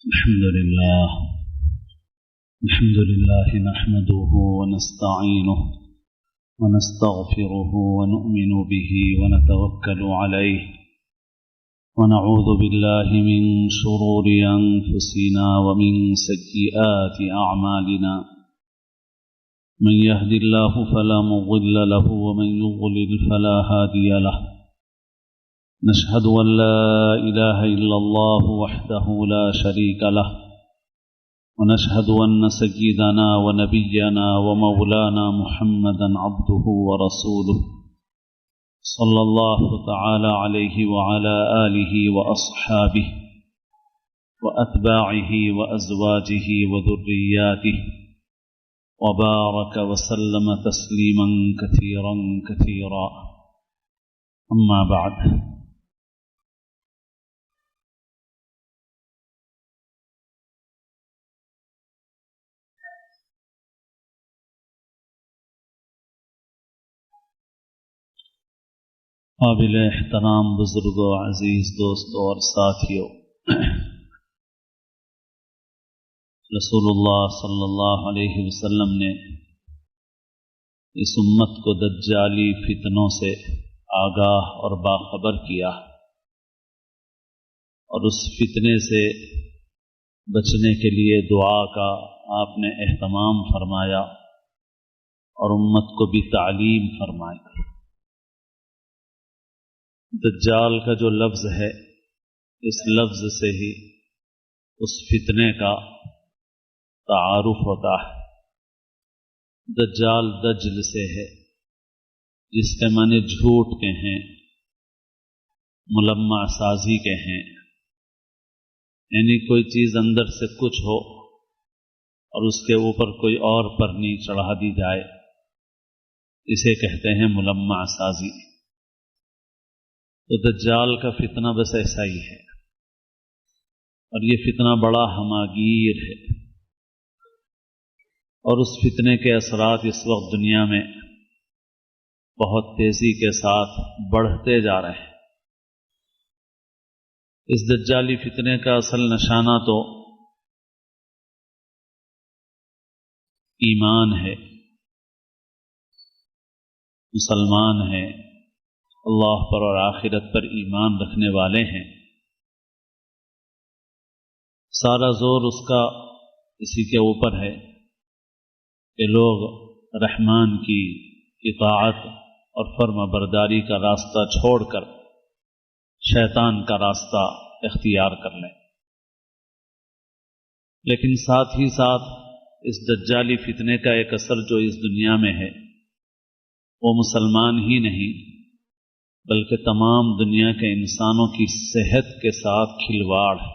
الحمد لله نحمده ونستعينه ونستغفره ونؤمن به ونتوكل عليه ونعوذ بالله من شرور أنفسنا ومن سيئات أعمالنا من يهد الله فلا مضل له ومن يضلل فلا هادي له نشهد أن لا إله إلا الله وحده لا شريك له ونشهد أن سيدنا ونبينا ومولانا محمدا عبده ورسوله صلى الله تعالى عليه وعلى آله وأصحابه وأتباعه وأزواجه وذرياته وبارك وسلم تسليما كثيرا كثيرا أما بعد قابل احترام بزرگوں، عزیز دوستوں اور ساتھیوں، رسول اللہ صلی اللہ علیہ وسلم نے اس امت کو دجالی فتنوں سے آگاہ اور باخبر کیا اور اس فتنے سے بچنے کے لیے دعا کا آپ نے اہتمام فرمایا اور امت کو بھی تعلیم فرمائی۔ دجال کا جو لفظ ہے، اس لفظ سے ہی اس فتنے کا تعارف ہوتا ہے۔ دجال دجل سے ہے، جس کے معنی جھوٹ کے ہیں، ملمع سازی کے ہیں، یعنی کوئی چیز اندر سے کچھ ہو اور اس کے اوپر کوئی اور پرنی چڑھا دی جائے، اسے کہتے ہیں ملمع سازی۔ تو دجال کا فتنہ بس ایسا ہی ہے، اور یہ فتنہ بڑا ہماگیر ہے، اور اس فتنے کے اثرات اس وقت دنیا میں بہت تیزی کے ساتھ بڑھتے جا رہے ہیں۔ اس دجالی فتنے کا اصل نشانہ تو ایمان ہے، مسلمان ہے، اللہ پر اور آخرت پر ایمان رکھنے والے ہیں۔ سارا زور اس کا اسی کے اوپر ہے کہ لوگ رحمان کی اطاعت اور فرما برداری کا راستہ چھوڑ کر شیطان کا راستہ اختیار کر لیں۔ لیکن ساتھ ہی ساتھ اس دجالی فتنے کا ایک اثر جو اس دنیا میں ہے، وہ مسلمان ہی نہیں بلکہ تمام دنیا کے انسانوں کی صحت کے ساتھ کھلواڑ ہے۔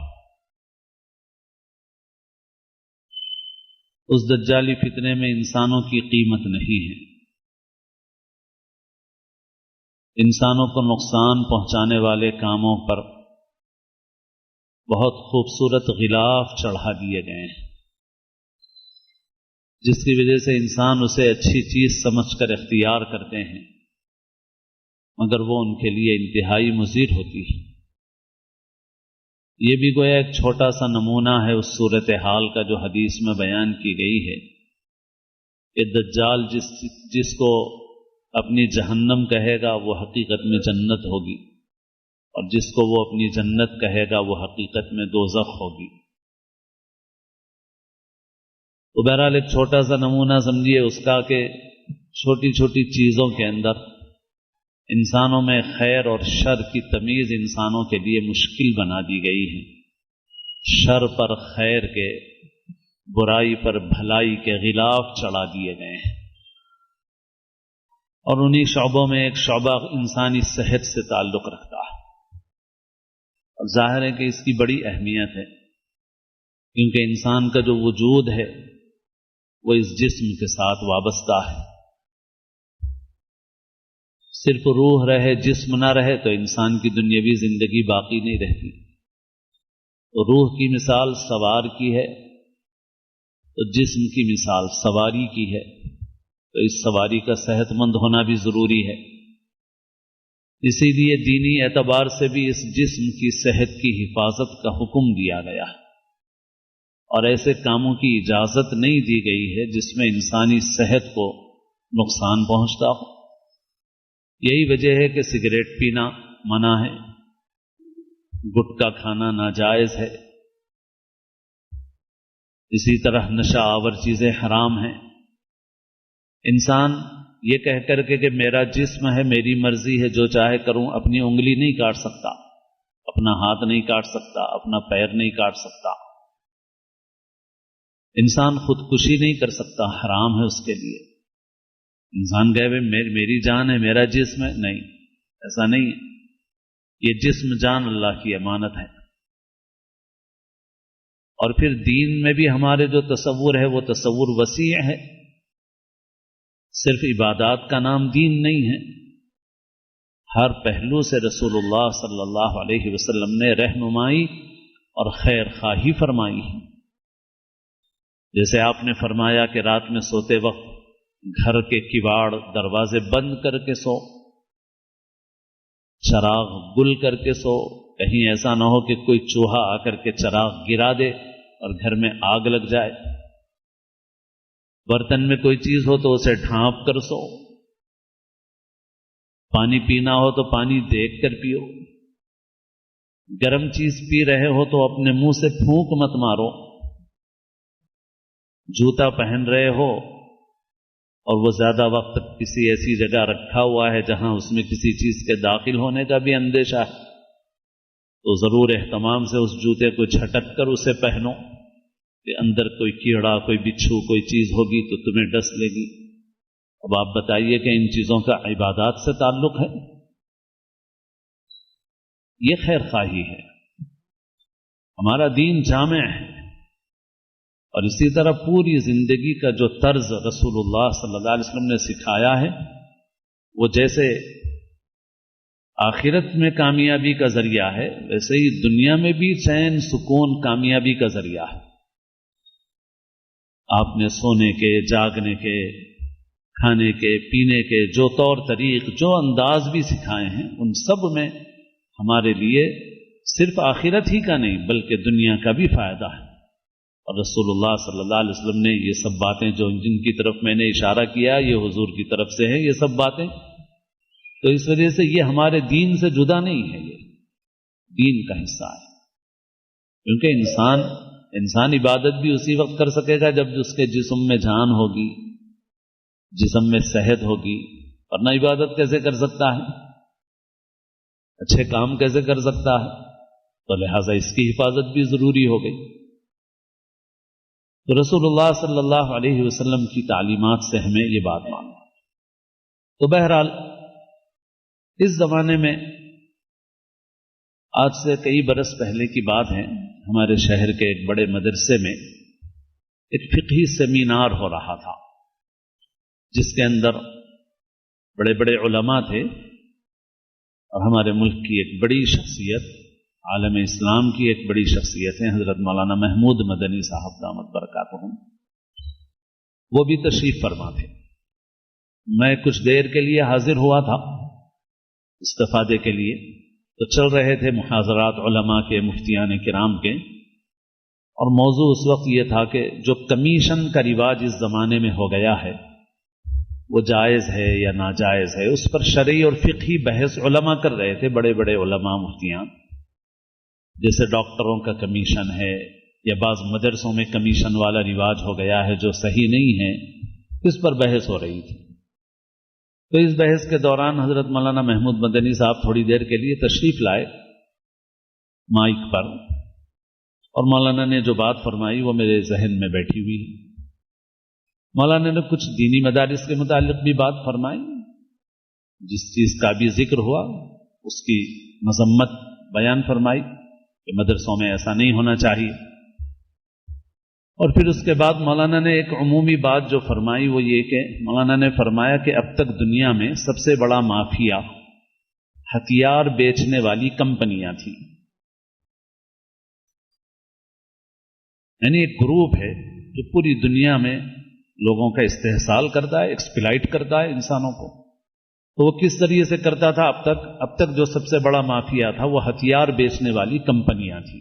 اس دجالی فتنے میں انسانوں کی قیمت نہیں ہے، انسانوں کو نقصان پہنچانے والے کاموں پر بہت خوبصورت غلاف چڑھا دیے گئے ہیں، جس کی وجہ سے انسان اسے اچھی چیز سمجھ کر اختیار کرتے ہیں، مگر وہ ان کے لیے انتہائی مضر ہوتی ہے۔ یہ بھی گویا ایک چھوٹا سا نمونہ ہے اس صورتحال کا جو حدیث میں بیان کی گئی ہے کہ دجال جس کو اپنی جہنم کہے گا وہ حقیقت میں جنت ہوگی، اور جس کو وہ اپنی جنت کہے گا وہ حقیقت میں دوزخ ہوگی۔ تو بہرحال ایک چھوٹا سا نمونہ سمجھیے اس کا کہ چھوٹی چھوٹی چیزوں کے اندر انسانوں میں خیر اور شر کی تمیز انسانوں کے لیے مشکل بنا دی گئی ہے۔ شر پر خیر کے، برائی پر بھلائی کے غلاف چڑھا دیے گئے ہیں، اور انہی شعبوں میں ایک شعبہ انسانی صحت سے تعلق رکھتا ہے، اور ظاہر ہے کہ اس کی بڑی اہمیت ہے، کیونکہ انسان کا جو وجود ہے وہ اس جسم کے ساتھ وابستہ ہے۔ صرف روح رہے، جسم نہ رہے تو انسان کی دنیاوی زندگی باقی نہیں رہتی۔ تو روح کی مثال سوار کی ہے، تو جسم کی مثال سواری کی ہے، تو اس سواری کا صحت مند ہونا بھی ضروری ہے۔ اسی لیے دینی اعتبار سے بھی اس جسم کی صحت کی حفاظت کا حکم دیا گیا ہے۔ اور ایسے کاموں کی اجازت نہیں دی گئی ہے جس میں انسانی صحت کو نقصان پہنچتا ہو۔ یہی وجہ ہے کہ سگریٹ پینا منع ہے، گٹکا کھانا ناجائز ہے، اسی طرح نشہ آور چیزیں حرام ہیں۔ انسان یہ کہہ کر کے کہ میرا جسم ہے، میری مرضی ہے، جو چاہے کروں، اپنی انگلی نہیں کاٹ سکتا، اپنا ہاتھ نہیں کاٹ سکتا، اپنا پیر نہیں کاٹ سکتا، انسان خودکشی نہیں کر سکتا، حرام ہے اس کے لیے۔ انسان کہے میری جان ہے، میرا جسم ہے، نہیں، ایسا نہیں ہے۔ یہ جسم جان اللہ کی امانت ہے۔ اور پھر دین میں بھی ہمارے جو تصور ہے وہ تصور وسیع ہے، صرف عبادات کا نام دین نہیں ہے، ہر پہلو سے رسول اللہ صلی اللہ علیہ وسلم نے رہنمائی اور خیر خواہی فرمائی ہے۔ جیسے آپ نے فرمایا کہ رات میں سوتے وقت گھر کے کواڑ دروازے بند کر کے سو، چراغ گل کر کے سو، کہیں ایسا نہ ہو کہ کوئی چوہا آ کر کے چراغ گرا دے اور گھر میں آگ لگ جائے۔ برتن میں کوئی چیز ہو تو اسے ڈھانپ کر سو، پانی پینا ہو تو پانی دیکھ کر پیو، گرم چیز پی رہے ہو تو اپنے منہ سے پھونک مت مارو، جوتا پہن رہے ہو اور وہ زیادہ وقت تک کسی ایسی جگہ رکھا ہوا ہے جہاں اس میں کسی چیز کے داخل ہونے کا بھی اندیشہ ہے، تو ضرور اہتمام سے اس جوتے کو جھٹک کر اسے پہنو کہ اندر کوئی کیڑا، کوئی بچھو، کوئی چیز ہوگی تو تمہیں ڈس لے گی۔ اب آپ بتائیے کہ ان چیزوں کا عبادات سے تعلق ہے؟ یہ خیر خواہی ہے۔ ہمارا دین جامع ہے، اور اسی طرح پوری زندگی کا جو طرز رسول اللہ صلی اللہ علیہ وسلم نے سکھایا ہے وہ جیسے آخرت میں کامیابی کا ذریعہ ہے، ویسے ہی دنیا میں بھی چین، سکون، کامیابی کا ذریعہ ہے۔ آپ نے سونے کے، جاگنے کے، کھانے کے، پینے کے جو طور طریق، جو انداز بھی سکھائے ہیں، ان سب میں ہمارے لیے صرف آخرت ہی کا نہیں بلکہ دنیا کا بھی فائدہ ہے۔ اور رسول اللہ صلی اللہ علیہ وسلم نے یہ سب باتیں جن کی طرف میں نے اشارہ کیا، یہ حضور کی طرف سے ہے یہ سب باتیں، تو اس وجہ سے یہ ہمارے دین سے جدا نہیں ہے، یہ دین کا حصہ ہے۔ کیونکہ انسان عبادت بھی اسی وقت کر سکے گا جب اس کے جسم میں جان ہوگی، جسم میں صحت ہوگی، ورنہ عبادت کیسے کر سکتا ہے، اچھے کام کیسے کر سکتا ہے؟ تو لہٰذا اس کی حفاظت بھی ضروری ہو گئی۔ تو رسول اللہ صلی اللہ علیہ وسلم کی تعلیمات سے ہمیں یہ بات ماننا۔ تو بہرحال اس زمانے میں، آج سے کئی برس پہلے کی بات ہے، ہمارے شہر کے ایک بڑے مدرسے میں ایک فقہی سیمینار ہو رہا تھا، جس کے اندر بڑے بڑے علماء تھے، اور ہمارے ملک کی ایک بڑی شخصیت، عالم اسلام کی ایک بڑی شخصیت ہے حضرت مولانا محمود مدنی صاحب دامت برکاتہم، وہ بھی تشریف فرما تھے۔ میں کچھ دیر کے لیے حاضر ہوا تھا استفادے کے لیے، تو چل رہے تھے محاضرات علماء کے، مفتیان کرام کے، اور موضوع اس وقت یہ تھا کہ جو کمیشن کا رواج اس زمانے میں ہو گیا ہے وہ جائز ہے یا ناجائز ہے، اس پر شرعی اور فقہی بحث علماء کر رہے تھے، بڑے بڑے علماء، مفتیان۔ جیسے ڈاکٹروں کا کمیشن ہے، یا بعض مدرسوں میں کمیشن والا رواج ہو گیا ہے جو صحیح نہیں ہے، اس پر بحث ہو رہی تھی۔ تو اس بحث کے دوران حضرت مولانا محمود مدنی صاحب تھوڑی دیر کے لیے تشریف لائے مائک پر، اور مولانا نے جو بات فرمائی وہ میرے ذہن میں بیٹھی ہوئی ہے۔ مولانا نے کچھ دینی مدارس کے متعلق بھی بات فرمائی، جس چیز کا بھی ذکر ہوا اس کی مذمت بیان فرمائی کہ مدرسوں میں ایسا نہیں ہونا چاہیے۔ اور پھر اس کے بعد مولانا نے ایک عمومی بات جو فرمائی وہ یہ کہ مولانا نے فرمایا کہ اب تک دنیا میں سب سے بڑا مافیا ہتھیار بیچنے والی کمپنیاں تھیں، یعنی ایک گروپ ہے جو پوری دنیا میں لوگوں کا استحصال کرتا ہے، ایکسپلائٹ کرتا ہے انسانوں کو۔ تو وہ کس ذریعے سے کرتا تھا اب تک جو سب سے بڑا مافیا تھا وہ ہتھیار بیچنے والی کمپنیاں تھیں۔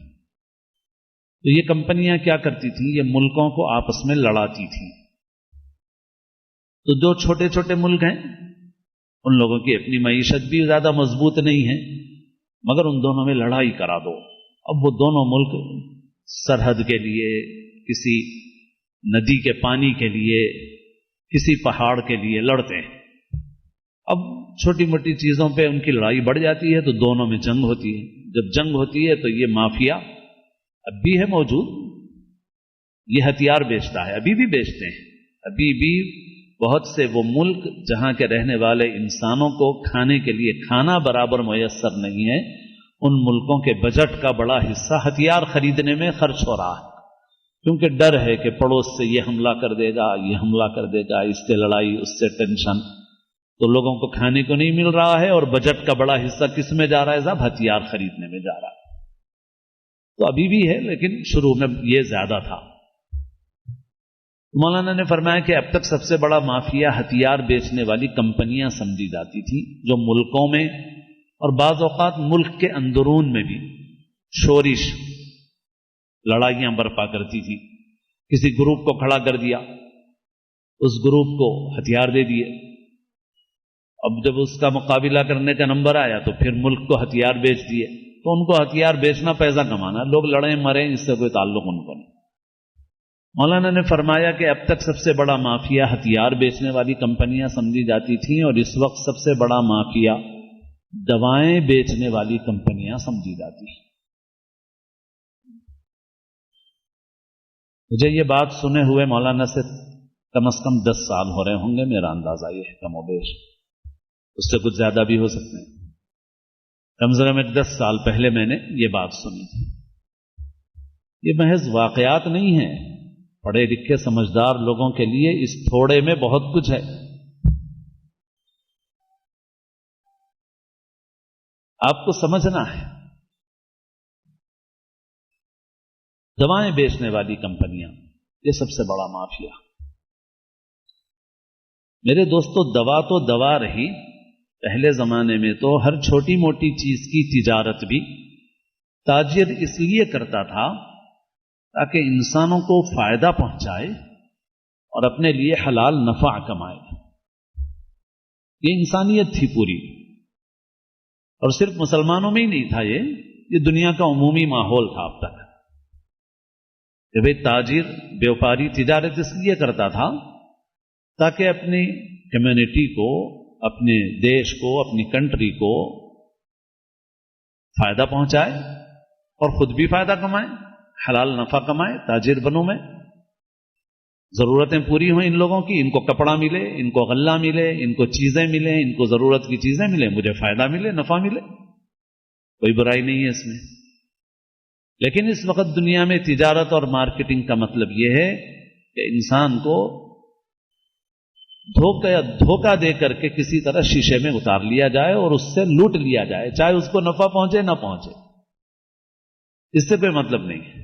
تو یہ کمپنیاں کیا کرتی تھیں؟ یہ ملکوں کو آپس میں لڑاتی تھیں. تو جو چھوٹے چھوٹے ملک ہیں ان لوگوں کی اپنی معیشت بھی زیادہ مضبوط نہیں ہے، مگر ان دونوں میں لڑائی کرا دو. اب وہ دونوں ملک سرحد کے لیے، کسی ندی کے پانی کے لیے، کسی پہاڑ کے لیے لڑتے ہیں. اب چھوٹی موٹی چیزوں پہ ان کی لڑائی بڑھ جاتی ہے تو دونوں میں جنگ ہوتی ہے. جب جنگ ہوتی ہے تو یہ مافیا اب بھی ہے موجود، یہ ہتھیار بیچتا ہے، ابھی بھی بیچتے ہیں. ابھی بھی بہت سے وہ ملک جہاں کے رہنے والے انسانوں کو کھانے کے لیے کھانا برابر میسر نہیں ہے، ان ملکوں کے بجٹ کا بڑا حصہ ہتھیار خریدنے میں خرچ ہو رہا ہے، کیونکہ ڈر ہے کہ پڑوس سے یہ حملہ کر دے گا، یہ حملہ کر دے گا، اس سے لڑائی، اس سے ٹینشن. تو لوگوں کو کھانے کو نہیں مل رہا ہے اور بجٹ کا بڑا حصہ کس میں جا رہا ہے صاحب؟ ہتھیار خریدنے میں جا رہا ہے. تو ابھی بھی ہے لیکن شروع میں یہ زیادہ تھا. مولانا نے فرمایا کہ اب تک سب سے بڑا مافیا ہتھیار بیچنے والی کمپنیاں سمجھی جاتی تھی، جو ملکوں میں اور بعض اوقات ملک کے اندرون میں بھی شورش، لڑائیاں برپا کرتی تھی. کسی گروپ کو کھڑا کر دیا، اس گروپ کو ہتھیار دے دیے. اب جب اس کا مقابلہ کرنے کا نمبر آیا تو پھر ملک کو ہتھیار بیچ دیے. تو ان کو ہتھیار بیچنا پیسہ کمانا، لوگ لڑیں مریں اس سے کوئی تعلق ان کو نہیں. مولانا نے فرمایا کہ اب تک سب سے بڑا مافیا ہتھیار بیچنے والی کمپنیاں سمجھی جاتی تھیں، اور اس وقت سب سے بڑا مافیا دوائیں بیچنے والی کمپنیاں سمجھی جاتی ہیں. مجھے یہ بات سنے ہوئے مولانا سے کم از کم 10 سال ہو رہے ہوں گے، میرا اندازہ یہ ہے، کم و بیش، اس سے کچھ زیادہ بھی ہو سکتے ہیں. کم سے کم 10 سال پہلے میں نے یہ بات سنی تھی. یہ محض واقعات نہیں ہیں، پڑھے لکھے سمجھدار لوگوں کے لیے اس تھوڑے میں بہت کچھ ہے. آپ کو سمجھنا ہے. دوائیں بیچنے والی کمپنیاں یہ سب سے بڑا مافیا. میرے دوستو، دوا تو دوا رہی، پہلے زمانے میں تو ہر چھوٹی موٹی چیز کی تجارت بھی تاجر اس لیے کرتا تھا تاکہ انسانوں کو فائدہ پہنچائے اور اپنے لیے حلال نفع کمائے. یہ انسانیت تھی پوری، اور صرف مسلمانوں میں ہی نہیں تھا، یہ دنیا کا عمومی ماحول تھا اب تک کہ بھئی تاجر، بیوپاری تجارت اس لیے کرتا تھا تاکہ اپنی کمیونٹی کو، اپنے دیش کو، اپنی کنٹری کو فائدہ پہنچائے اور خود بھی فائدہ کمائے، حلال نفع کمائے. تاجر بنوں میں ضرورتیں پوری ہوئیں ان لوگوں کی، ان کو کپڑا ملے، ان کو غلہ ملے، ان کو چیزیں ملیں، ان کو ضرورت کی چیزیں ملیں، مجھے فائدہ ملے، نفع ملے، کوئی برائی نہیں ہے اس میں. لیکن اس وقت دنیا میں تجارت اور مارکیٹنگ کا مطلب یہ ہے کہ انسان کو دھوکہ دے کر کے کسی طرح شیشے میں اتار لیا جائے اور اس سے لوٹ لیا جائے، چاہے اس کو نفع پہنچے نہ پہنچے، اس سے کوئی مطلب نہیں ہے.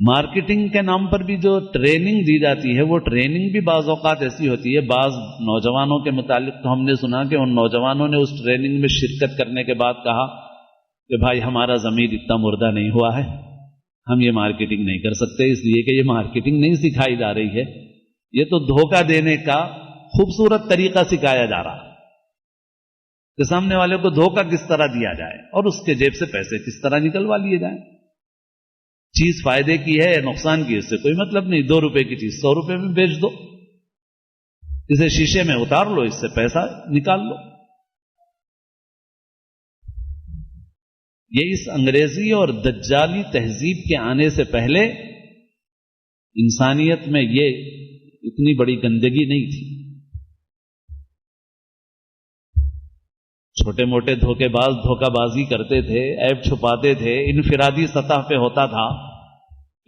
مارکیٹنگ کے نام پر بھی جو ٹریننگ دی جاتی ہے، وہ ٹریننگ بھی بعض اوقات ایسی ہوتی ہے. بعض نوجوانوں کے متعلق تو ہم نے سنا کہ ان نوجوانوں نے اس ٹریننگ میں شرکت کرنے کے بعد کہا کہ بھائی ہمارا ضمیر اتنا مردہ نہیں ہوا ہے، ہم یہ مارکیٹنگ نہیں کر سکتے، اس لیے کہ یہ مارکیٹنگ نہیں سکھائی جا رہی ہے، یہ تو دھوکہ دینے کا خوبصورت طریقہ سکھایا جا رہا ہے کہ سامنے والے کو دھوکہ کس طرح دیا جائے اور اس کے جیب سے پیسے کس طرح نکلوا لیے جائیں. چیز فائدے کی ہے یا نقصان کی، اس سے کوئی مطلب نہیں. 2 روپے کی چیز 100 روپے میں بیچ دو، اسے شیشے میں اتار لو، اس سے پیسہ نکال لو. یہ اس انگریزی اور دجالی تہذیب کے آنے سے پہلے انسانیت میں یہ اتنی بڑی گندگی نہیں تھی. چھوٹے موٹے دھوکے باز دھوکہ بازی کرتے تھے، عیب چھپاتے تھے، انفرادی سطح پہ ہوتا تھا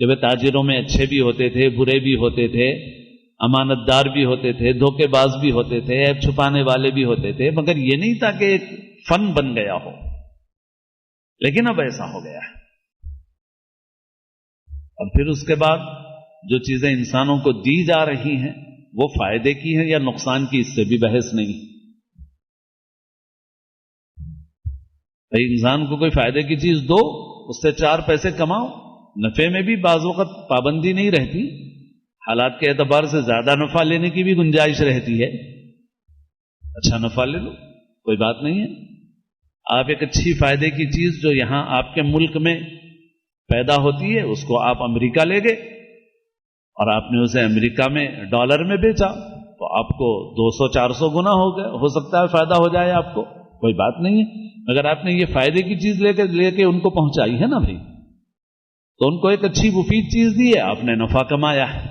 کہ وہ تاجروں میں اچھے بھی ہوتے تھے، برے بھی ہوتے تھے، امانت دار بھی ہوتے تھے، دھوکے باز بھی ہوتے تھے، عیب چھپانے والے بھی ہوتے تھے، مگر یہ نہیں تھا کہ ایک فن بن گیا ہو. لیکن اب ایسا ہو گیا ہے. اور پھر اس کے بعد جو چیزیں انسانوں کو دی جا رہی ہیں وہ فائدے کی ہیں یا نقصان کی، اس سے بھی بحث نہیں. بھائی انسان کو کوئی فائدے کی چیز دو اس سے 4 پیسے کماؤ. نفے میں بھی بعض وقت پابندی نہیں رہتی، حالات کے اعتبار سے زیادہ نفع لینے کی بھی گنجائش رہتی ہے. اچھا نفع لے لو، کوئی بات نہیں ہے. آپ ایک اچھی فائدے کی چیز جو یہاں آپ کے ملک میں پیدا ہوتی ہے اس کو آپ امریکہ لے گئے اور آپ نے اسے امریکہ میں ڈالر میں بیچا تو آپ کو 200-400 گنا ہو گیا. ہو سکتا ہے فائدہ ہو جائے آپ کو، کوئی بات نہیں ہے. اگر آپ نے یہ فائدے کی چیز لے کے ان کو پہنچائی ہے نا بھائی، تو ان کو ایک اچھی مفید چیز دی ہے، آپ نے نفع کمایا ہے.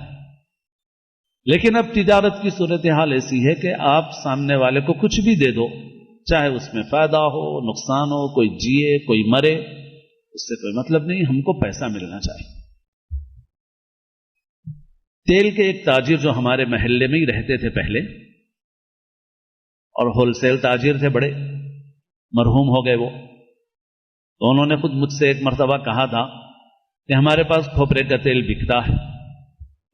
لیکن اب تجارت کی صورتحال ایسی ہے کہ آپ سامنے والے کو کچھ بھی دے دو، چاہے اس میں فائدہ ہو نقصان ہو، کوئی جیے کوئی مرے، اس سے کوئی مطلب نہیں، ہم کو پیسہ ملنا چاہیے. تیل کے ایک تاجر جو ہمارے محلے میں ہی رہتے تھے پہلے اور ہول سیل تاجر تھے، بڑے مرحوم ہو گئے وہ، تو انہوں نے خود مجھ سے ایک مرتبہ کہا تھا کہ ہمارے پاس کھوپرے کا تیل بکتا ہے.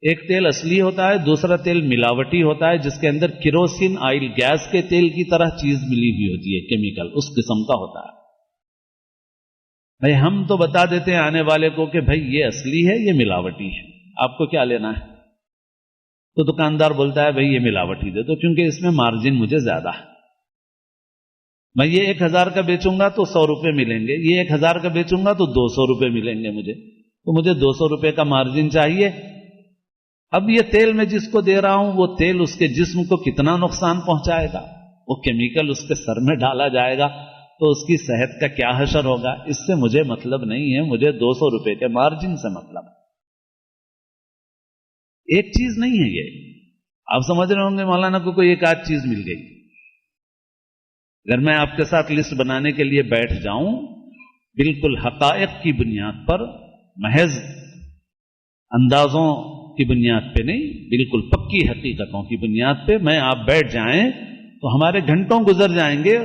ایک تیل اصلی ہوتا ہے، دوسرا تیل ملاوٹی ہوتا ہے جس کے اندر کیروسین آئل گیس کے تیل کی طرح چیز ملی ہوئی ہوتی ہے، کیمیکل اس قسم کا ہوتا ہے. بھائی ہم تو بتا دیتے ہیں آنے والے کو کہ بھائی یہ اصلی ہے یہ ملاوٹی ہے، آپ کو کیا لینا ہے. تو دکاندار بولتا ہے بھائی یہ ملاوٹی دے دو کیونکہ اس میں مارجن مجھے زیادہ ہے. میں یہ 1000 کا بیچوں گا تو 100 روپے ملیں گے، یہ 1000 کا بیچوں گا تو 200 روپے ملیں گے مجھے، تو مجھے 200 روپے کا مارجن چاہیے. اب یہ تیل میں جس کو دے رہا ہوں وہ تیل اس کے جسم کو کتنا نقصان پہنچائے گا، وہ کیمیکل اس کے سر میں ڈالا جائے گا تو اس کی صحت کا کیا حشر ہوگا. اس سے مجھے مطلب نہیں ہے، مجھے 200 روپے کے مارجن سے مطلب ہے. ایک چیز نہیں ہے یہ، آپ سمجھ رہے ہوں گے مولانا کو کوئی ایک آدھ چیز مل گئی. اگر میں آپ کے ساتھ لسٹ بنانے کے لیے بیٹھ جاؤں بالکل حقائق کی بنیاد پر، محض اندازوں کی بنیاد پہ نہیں، بالکل پکی حقیقتوں کی بنیاد پہ میں آپ بیٹھ جائیں تو ہمارے گھنٹوں گزر جائیں گے،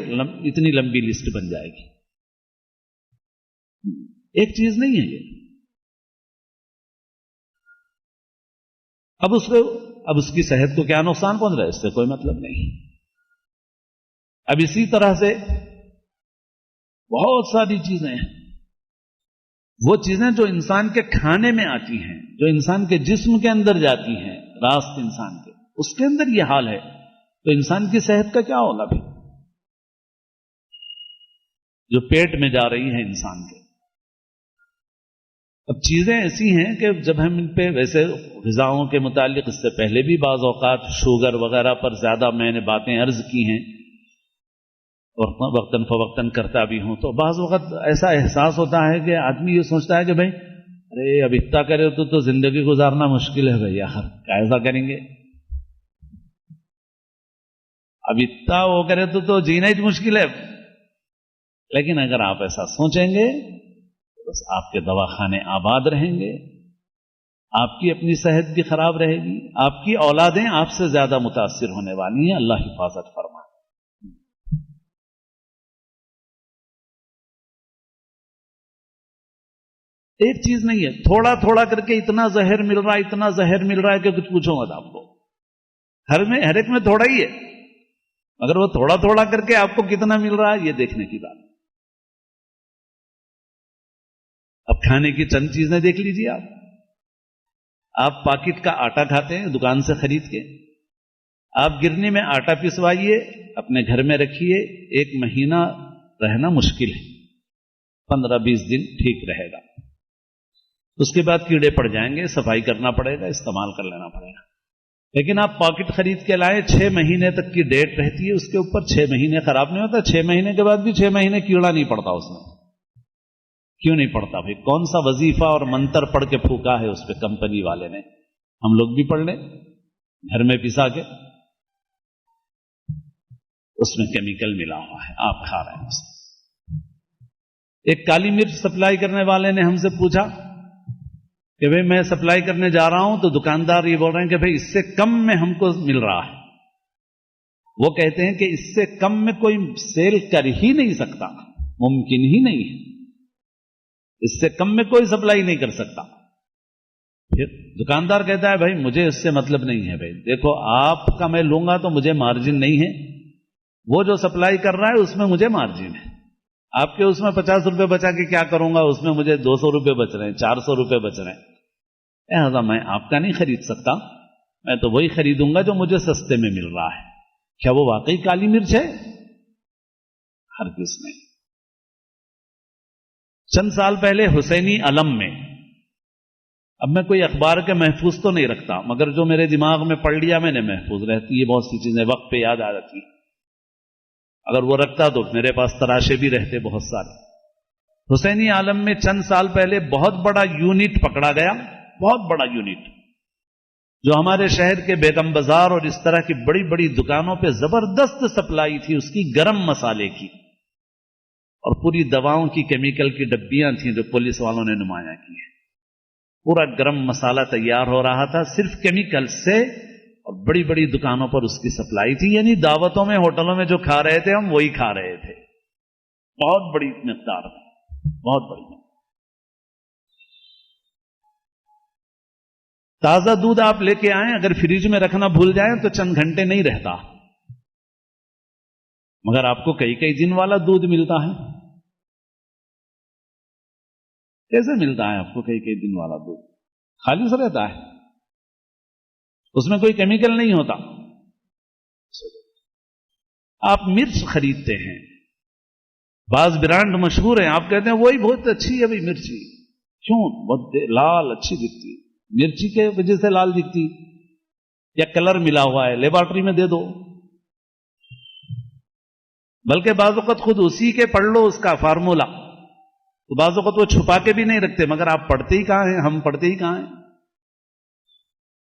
اتنی لمبی لسٹ بن جائے گی. ایک چیز نہیں ہے یہ. اب اس کی صحت کو کیا نقصان پہنچ رہا ہے، اس سے کوئی مطلب نہیں. اب اسی طرح سے بہت ساری چیزیں ہیں، وہ چیزیں جو انسان کے کھانے میں آتی ہیں، جو انسان کے جسم کے اندر جاتی ہیں، راست انسان کے، اس کے اندر یہ حال ہے تو انسان کی صحت کا کیا ہوگا پھر، جو پیٹ میں جا رہی ہیں انسان کے. اب چیزیں ایسی ہیں کہ جب ہم ان پہ ویسے غذاؤں کے متعلق اس سے پہلے بھی بعض اوقات شوگر وغیرہ پر زیادہ میں نے باتیں عرض کی ہیں اور وقتاً فوقتاً کرتا بھی ہوں، تو بعض وقت ایسا احساس ہوتا ہے کہ آدمی یہ سوچتا ہے کہ بھائی ارے اب اتنا کرے تو زندگی گزارنا مشکل ہے بھائی، یار کیسا کریں گے، اب اتنا وہ کرے تو جینا ہی مشکل ہے. لیکن اگر آپ ایسا سوچیں گے بس آپ کے دواخانے آباد رہیں گے، آپ کی اپنی صحت بھی خراب رہے گی، آپ کی اولادیں آپ سے زیادہ متاثر ہونے والی ہیں. اللہ حفاظت فرمائے. ایک چیز نہیں ہے، تھوڑا تھوڑا کر کے اتنا زہر مل رہا ہے، اتنا زہر مل رہا ہے کہ کچھ پوچھو مت. آپ کو ہر ایک میں تھوڑا ہی ہے، مگر وہ تھوڑا تھوڑا کر کے آپ کو کتنا مل رہا ہے یہ دیکھنے کی بات. اب کھانے کی چند چیزیں دیکھ لیجیے. آپ پاکٹ کا آٹا کھاتے ہیں دکان سے خرید کے، آپ گرنی میں آٹا پسوائیے، اپنے گھر میں رکھیے، 1 مہینہ رہنا مشکل ہے، 15-20 دن ٹھیک رہے گا. اس کے بعد کیڑے پڑ جائیں گے، صفائی کرنا پڑے گا، استعمال کر لینا پڑے گا. لیکن آپ پاکٹ خرید کے لائیں، 6 مہینے تک کی ڈیٹ رہتی ہے اس کے اوپر، 6 مہینے خراب نہیں ہوتا، 6 مہینے کے بعد بھی 6 مہینے کیڑا نہیں پڑتا اس میں. کیوں نہیں پڑتا بھائی؟ کون سا وظیفہ اور منتر پڑھ کے پھونکا ہے اس پہ کمپنی والے نے؟ ہم لوگ بھی پڑھ لیں گھر میں پسا کے، اس میں کیمیکل ملا ہوا ہے، آپ کھا رہے ہیں اس میں. ایک کالی مرچ سپلائی کرنے والے نے ہم سے پوچھا کہ بھئی میں سپلائی کرنے جا رہا ہوں تو دکاندار یہ بول رہے ہیں کہ بھئی اس سے کم میں ہم کو مل رہا ہے. وہ کہتے ہیں کہ اس سے کم میں کوئی سیل کر ہی نہیں سکتا، ممکن ہی نہیں ہے، اس سے کم میں کوئی سپلائی نہیں کر سکتا. پھر دکاندار کہتا ہے بھائی مجھے اس سے مطلب نہیں ہے، بھائی دیکھو آپ کا میں لوں گا تو مجھے مارجن نہیں ہے، وہ جو سپلائی کر رہا ہے اس میں مجھے مارجن ہے. آپ کے اس میں 50 روپے بچا کے کیا کروں گا؟ اس میں مجھے 200 روپے بچ رہے ہیں، 400 روپے بچ رہے ہیں، لہذا میں آپ کا نہیں خرید سکتا، میں تو وہی خریدوں گا جو مجھے سستے میں مل رہا ہے۔ کیا وہ واقعی کالی مرچ ہے؟ ہرگز نہیں۔ چند سال پہلے حسینی علم میں، اب میں کوئی اخبار کے محفوظ تو نہیں رکھتا، مگر جو میرے دماغ میں پڑھ لیا میں نے محفوظ رہتی ہے، بہت سی چیزیں وقت پہ یاد آ جاتی، اگر وہ رکھتا تو میرے پاس تراشے بھی رہتے بہت سارے۔ حسینی عالم میں چند سال پہلے بہت بڑا یونٹ پکڑا گیا، بہت بڑا یونٹ، جو ہمارے شہر کے بیگم بازار اور اس طرح کی بڑی بڑی دکانوں پہ زبردست سپلائی تھی اس کی، گرم مسالے کی، اور پوری دواؤں کی کیمیکل کی ڈبیاں تھیں جو پولیس والوں نے نمایاں کی ہیں۔ پورا گرم مسالہ تیار ہو رہا تھا صرف کیمیکل سے، اور بڑی بڑی دکانوں پر اس کی سپلائی تھی، یعنی دعوتوں میں ہوٹلوں میں جو کھا رہے تھے ہم وہی کھا رہے تھے، بہت بڑی مقدار میں، بہت بڑی مقدار۔ تازہ دودھ آپ لے کے آئیں، اگر فریج میں رکھنا بھول جائیں تو چند گھنٹے نہیں رہتا، مگر آپ کو کئی کئی دن والا دودھ ملتا ہے۔ کیسے ملتا ہے آپ کو کئی کئی دن والا دودھ؟ خالص رہتا ہے، اس میں کوئی کیمیکل نہیں ہوتا۔ آپ مرچ خریدتے ہیں، بعض برانڈ مشہور ہیں، آپ کہتے ہیں وہی بہت اچھی ہے بھائی مرچی، کیوں؟ بہت لال اچھی دکھتی، مرچی کے وجہ سے لال دکھتی، یا کلر ملا ہوا ہے، لیبارٹری میں دے دو، بلکہ بعض اوقات خود اسی کے پڑھ لو اس کا فارمولا، تو بعض اوقات وہ چھپا کے بھی نہیں رکھتے، مگر آپ پڑھتے ہی کہاں ہیں، ہم پڑھتے ہی کہاں ہیں،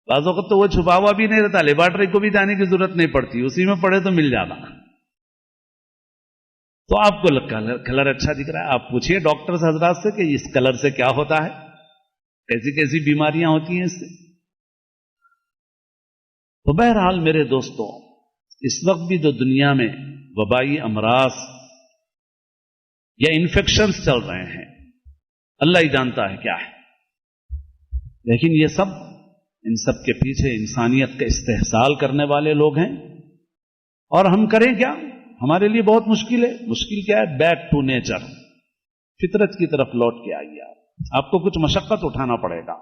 بعض اوقات تو وہ چھپا ہوا بھی نہیں رہتا، لیبارٹری کو بھی جانے کی ضرورت نہیں پڑتی، اسی میں پڑھے تو مل جاتا۔ تو آپ کو کلر اچھا دکھ رہا ہے، آپ پوچھئے ڈاکٹرز حضرات سے کہ اس کلر سے کیا ہوتا ہے، کیسی کیسی بیماریاں ہوتی ہیں اس سے۔ تو بہرحال میرے دوستوں، اس وقت بھی جو دنیا میں وبائی امراض یا انفیکشنز چل رہے ہیں، اللہ ہی جانتا ہے کیا ہے، لیکن یہ سب، ان سب کے پیچھے انسانیت کا استحصال کرنے والے لوگ ہیں، اور ہم کریں کیا؟ ہمارے لیے بہت مشکل ہے۔ مشکل کیا ہے؟ بیک ٹو نیچر، فطرت کی طرف لوٹ کے آئیے۔ آپ کو کچھ مشقت اٹھانا پڑے گا۔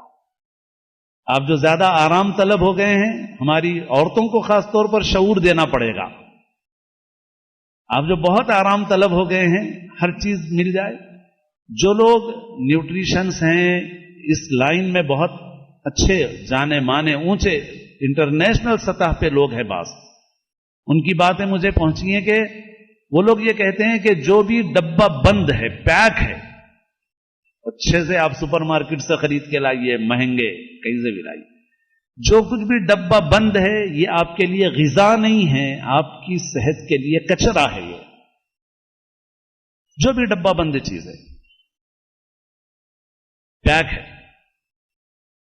آپ جو زیادہ آرام طلب ہو گئے ہیں، ہماری عورتوں کو خاص طور پر شعور دینا پڑے گا۔ آپ جو بہت آرام طلب ہو گئے ہیں، ہر چیز مل جائے، جو لوگ نیوٹریشنس ہیں، اس لائن میں بہت اچھے جانے مانے اونچے انٹرنیشنل سطح پہ لوگ ہیں، بعض ان کی باتیں مجھے پہنچی ہیں کہ وہ لوگ یہ کہتے ہیں کہ جو بھی ڈبہ بند ہے، پیک ہے، اچھے سے آپ سپر مارکیٹ سے خرید کے لائیے، مہنگے کہیں سے بھی لائیے، جو کچھ بھی ڈبہ بند ہے یہ آپ کے لیے غذا نہیں ہے، آپ کی صحت کے لیے کچرا ہے۔ یہ جو بھی ڈبہ بند چیز ہے، پیک ہے،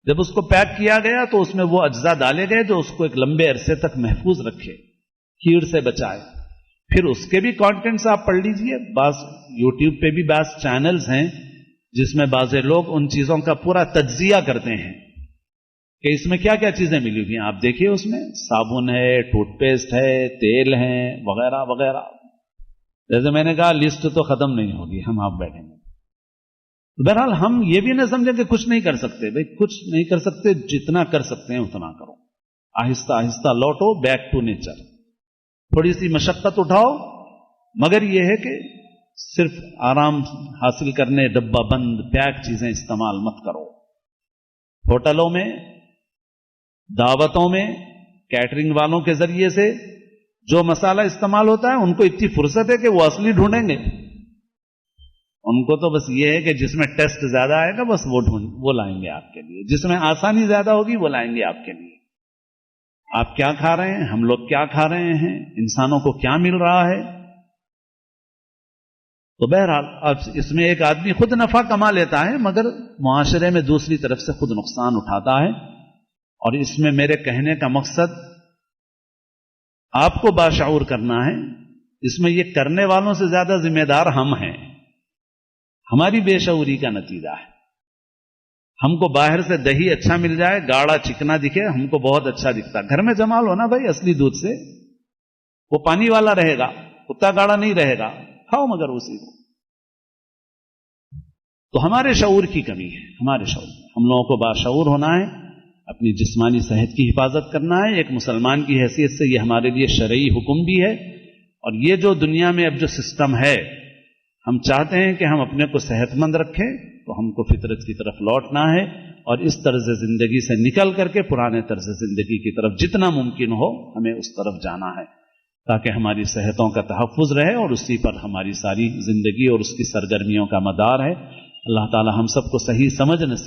جب اس کو پیک کیا گیا تو اس میں وہ اجزاء ڈالے گئے جو اس کو ایک لمبے عرصے تک محفوظ رکھے، کیڑ سے بچائے۔ پھر اس کے بھی کانٹینٹس آپ پڑھ لیجئے، بعض یوٹیوب پہ بھی بعض چینلز ہیں جس میں بعض لوگ ان چیزوں کا پورا تجزیہ کرتے ہیں کہ اس میں کیا کیا چیزیں ملی ہوئی ہیں۔ آپ دیکھیے اس میں صابن ہے، ٹوتھ پیسٹ ہے، تیل ہے، وغیرہ وغیرہ۔ جیسے میں نے کہا لسٹ تو ختم نہیں ہوگی، ہم آپ بیٹھیں گے۔ بہرحال ہم یہ بھی نہ سمجھیں کہ کچھ نہیں کر سکتے، بھئی کچھ نہیں کر سکتے، جتنا کر سکتے ہیں اتنا کرو، آہستہ آہستہ لوٹو بیک ٹو نیچر، تھوڑی سی مشقت اٹھاؤ، مگر یہ ہے کہ صرف آرام حاصل کرنے ڈبہ بند پیک چیزیں استعمال مت کرو۔ ہوٹلوں میں، دعوتوں میں، کیٹرنگ والوں کے ذریعے سے جو مسالہ استعمال ہوتا ہے ان کو اتنی فرصت ہے کہ وہ اصلی ڈھونڈیں گے، ان کو تو بس یہ ہے کہ جس میں ٹیسٹ زیادہ آئے گا بس وہ لائیں گے آپ کے لیے، جس میں آسانی زیادہ ہوگی وہ لائیں گے آپ کے لیے۔ آپ کیا کھا رہے ہیں، ہم لوگ کیا کھا رہے ہیں، انسانوں کو کیا مل رہا ہے؟ تو بہرحال اب اس میں ایک آدمی خود نفع کما لیتا ہے مگر معاشرے میں دوسری طرف سے خود نقصان اٹھاتا ہے، اور اس میں میرے کہنے کا مقصد آپ کو باشعور کرنا ہے۔ اس میں یہ کرنے والوں سے زیادہ ذمہ دار ہم ہیں، ہماری بے شعوری کا نتیجہ ہے۔ ہم کو باہر سے دہی اچھا مل جائے، گاڑا چکنا دکھے، ہم کو بہت اچھا دکھتا، گھر میں جمال ہونا بھائی اصلی دودھ سے، وہ پانی والا رہے گا، کتا گاڑا نہیں رہے گا، کھاؤ مگر اسی کو۔ تو ہمارے شعور کی کمی ہے، ہمارے شعور، ہم لوگوں کو باشعور ہونا ہے، اپنی جسمانی صحت کی حفاظت کرنا ہے۔ ایک مسلمان کی حیثیت سے یہ ہمارے لیے شرعی حکم بھی ہے، اور یہ جو دنیا میں اب جو سسٹم ہے، ہم چاہتے ہیں کہ ہم اپنے کو صحت مند رکھیں، تو ہم کو فطرت کی طرف لوٹنا ہے اور اس طرز زندگی سے نکل کر کے پرانے طرز زندگی کی طرف جتنا ممکن ہو ہمیں اس طرف جانا ہے، تاکہ ہماری صحتوں کا تحفظ رہے اور اسی پر ہماری ساری زندگی اور اس کی سرگرمیوں کا مدار ہے۔ اللہ تعالی ہم سب کو صحیح سمجھ نصیب